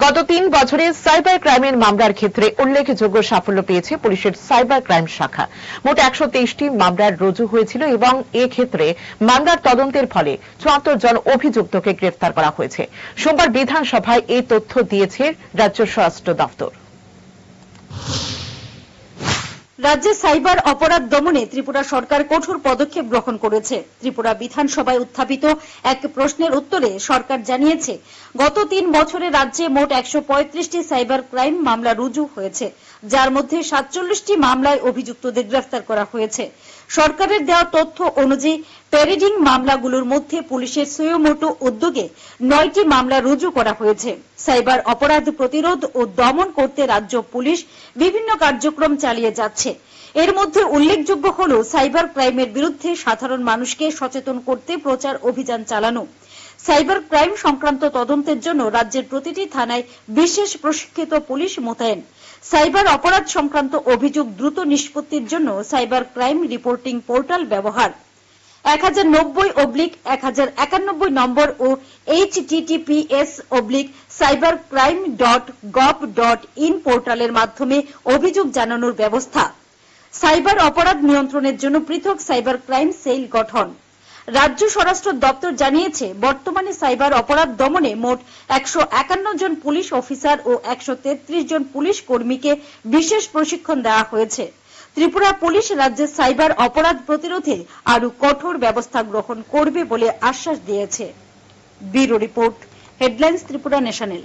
গত ৩ বছরে সাইবার ক্রাইমের মামলার ক্ষেত্রে উল্লেখযোগ্য সাফল্য পেয়েছে পুলিশের সাইবার ক্রাইম শাখা। মোট ১২৩টি মামলা রুজু হয়েছিল এবং এক্ষেত্রে মামলার তদন্তের ফলে ৭৪ জন অভিযুক্তকে গ্রেফতার করা হয়েছে। সোমবার বিধানসভায় এই তথ্য দিয়েছে রাজ্য স্বরাষ্ট্র দপ্তর। রাজ্যে সাইবার অপরাধ দমনে ত্রিপুরা সরকার কঠোর পদক্ষেপ গ্রহণ করেছে। ত্রিপুরা বিধানসভায় উত্থাপিত এক প্রশ্নের উত্তরে সরকার জানিয়েছে, গত ৩ বছরে রাজ্যে মোট ১৩৫টি সাইবার ক্রাইম মামলা রুজু হয়েছে, যার মধ্যে ৪৭টি মামলায় অভিযুক্তদের গ্রেফতার করা হয়েছে। সরকারের দেওয়া তথ্য অনুযায়ী প্যারেডিং মামলাগুলোর মধ্যে পুলিশের সুয়োমোটো উদ্যোগে ৯টি মামলা রুজু করা হয়েছে। সাইবার অপরাধ প্রতিরোধ ও দমন করতে রাজ্য পুলিশ বিভিন্ন কার্যক্রম চালিয়ে যাচ্ছে। এর মধ্যে উল্লেখযোগ্য হল সাইবার ক্রাইমের বিরুদ্ধে সাধারণ মানুষকে সচেতন করতে প্রচার অভিযান চালানো। সাইবার ক্রাইম সংক্রান্ত তদন্তের জন্য রাজ্যের প্রতিটি থানায় বিশেষ প্রশিক্ষিত পুলিশ মোতায়েন। সাইবার অপরাধ সংক্রান্ত অভিযোগ দ্রুত নিষ্পত্তির জন্য সাইবার ক্রাইম রিপোর্টিং পোর্টাল ব্যবহার। 1090/1091 নম্বর ও https:/cybercrime.gov.in পোর্টালের মাধ্যমে অভিযোগ জানানোর ব্যবস্থা। সাইবার অপরাধ নিয়ন্ত্রণের জন্য পৃথক সাইবার ক্রাইম সেল গঠন। রাজ্য স্বরাষ্ট্র দপ্তর জানিয়েছে, বর্তমানে সাইবার অপরাধ দমনে মোট ১৫১ জন পুলিশ অফিসার ও ১৩৩ জন পুলিশ কর্মীকে বিশেষ প্রশিক্ষণ দেওয়া হয়েছে। ত্রিপুরা পুলিশ রাজ্যের সাইবার অপরাধ প্রতিরোধে আরো কঠোর ব্যবস্থা গ্রহণ করবে বলে আশ্বাস দিয়েছে। Bureau report, headlines Tripura national.